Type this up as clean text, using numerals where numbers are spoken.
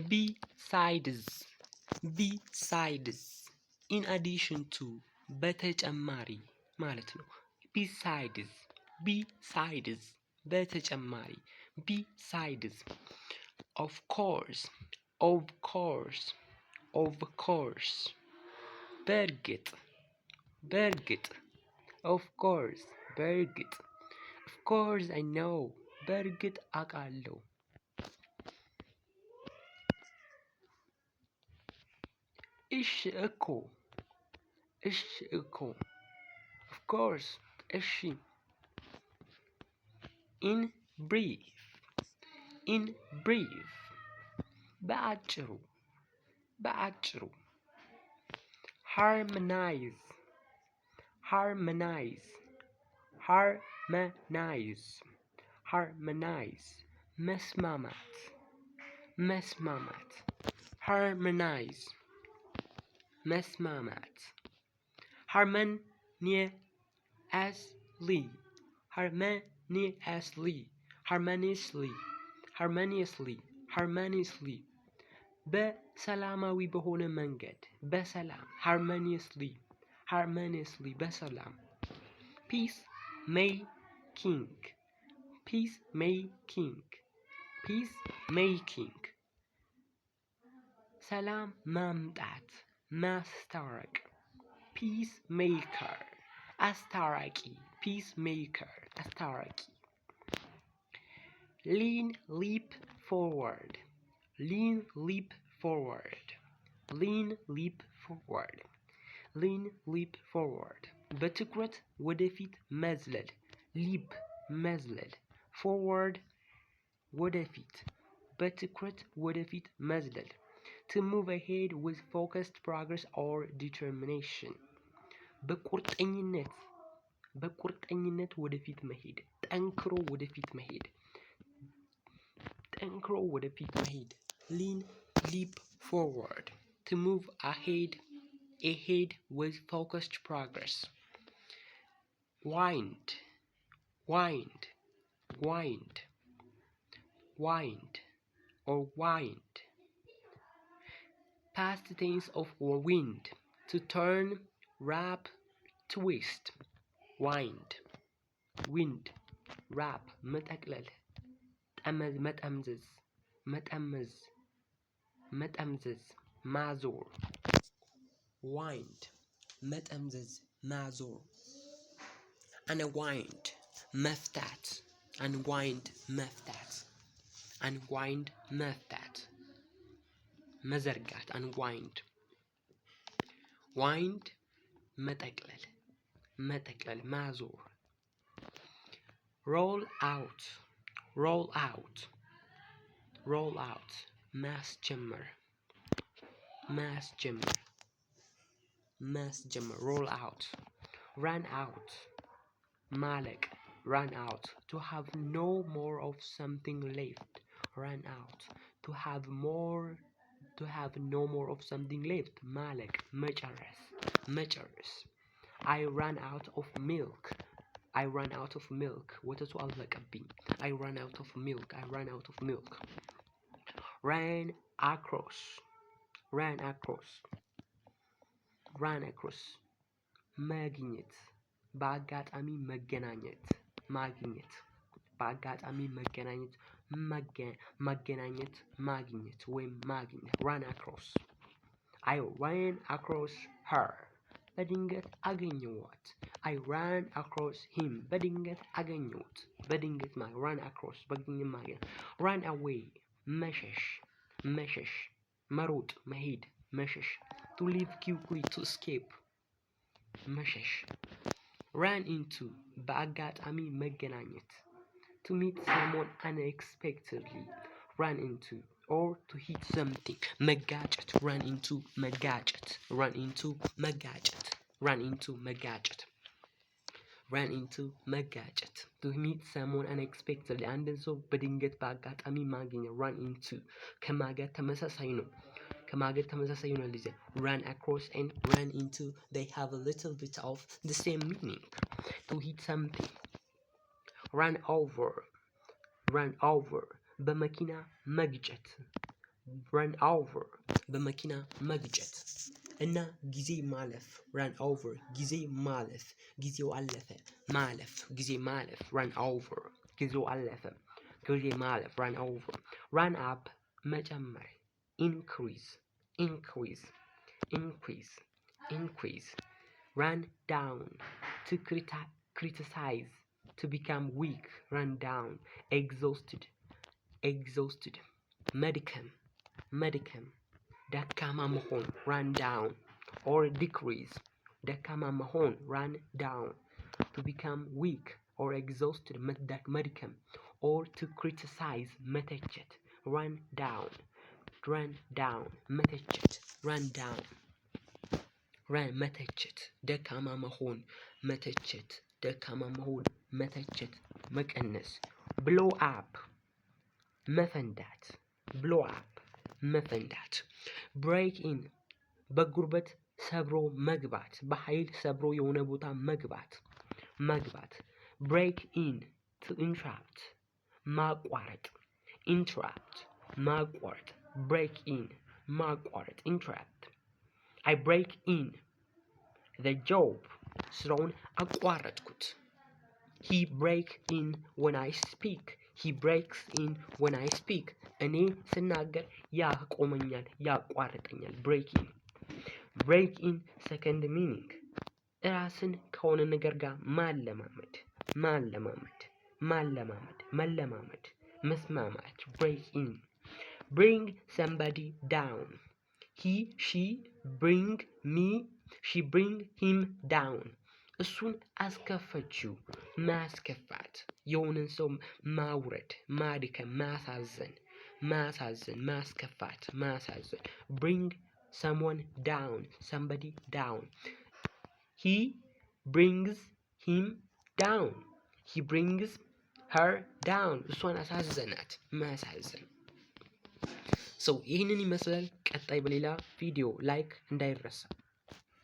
besides besides in addition to በተጨማሪ ማለት ነው። besides በተጨማሪ besides of course በእርግጥ of course በእርግጥ of course I know በእርግጥ አውቃለሁ። እሺ እኮ of course እሺ in brief በአጭሩ harmonize መስማማት harmonize መስማማት harmoniously በሰላማዊ በሆነ መንገድ በሰላም harmoniously በሰላም peace making ሰላም ማምጣት ማስታረቅ peacemaker አስታራቂ lean leap forward በትኩረት ወደፊት መዝለል leap መዝለል forward ወደፊት በትኩረት ወደፊት መዝለል to move ahead with focused progress or determination በቁርጠኝነት ወደፊት መሄድ ጠንክሮ ወደፊት መሄድ lean leap forward to move ahead with focused progress wind past tense of wind to turn wrap twist wind wrap መጠቅለል መጠምዘዝ ማዞር wind መጠምዘዝ ማዞር unwind መፍታት መዘርጋት unwind wind መጠቅለል ማዞር roll out ማስጀመር roll out run out ማለቅ run out to have no more of something left run out to have no more of something left ማለቅ መጨረስ I ran out of milk ወተቱ አለቀብኝ I ran out of milk ran across ማግኘት በአጋጣሚ መገናኘት ማግኘት ወይም ማግኘት run across I ran across her በድንገት አገኘኋት I ran across him በድንገት አገኘሁት run across በድንገት ማግኘት run away መሸሽ መሮጥ መሄድ መሸሽ to leave quickly to escape መሸሽ run into በአጋጣሚ መገናኘት to meet someone unexpectedly run into or to hit something መጋጨት run into መጋጨት to meet someone unexpectedly አንድን ሰው በድንገት በአጋጣሚ ማግኘት run into ከማገት ተመሳሳይ ነው ለዚህ run across and run into they have a little bit of the same meaning to hit something run over በመኪና መግጨት run over በመኪና መግጨት እና ጊዜ ማለፍ run over ጊዜ ማለፍ ጊዜው አለፈ ማለፍ ጊዜ ማለፍ run over ጊዜው አለፈ ጊዜ ማለፍ run over run up መጨመር increase increase increase increase run down to criticize to become weak run down exhausted exhausted medicam medicam ደካማ መሆን run down or decrease ደካማ መሆን run down to become weak or exhausted medicam or to criticize መተቸት run down መተቸት run down run መተቸት ደካማ መሆን መተቸት ደካማ መሆን መተቸት መቀነስ blow up መፈንዳት blow up መፈንዳት break in በጉልበት ሰብሮ መግባት በኃይል ሰብሮ የሆነ ቦታ መግባት መግባት break in to interrupt ማቋረጥ interrupt ማቋረጥ break in ማቋረጥ interrupt I break in the job ስራውን አቋረጥኩት he break in when I speak he breaks in when I speak እኔ ስናገር ያቆመኛል ያቋርጠኛል break in second meaning ራስን ከሆነ ነገር ጋር ማለማመድ መስማማት break in bring somebody down he she bring him down እሱን አስከፈችው ማስከፋት የሆነን ሰው ማውረድ ማድከም ማሳዘን ማስከፋት ማሳዘን bring someone down somebody down he brings him down he brings her down እሷን አሳዘናት ማሳዘን ይህንን ይመስላል። ቀጣይ በሌላ ቪዲዮ ላይክ እንዳይረሳ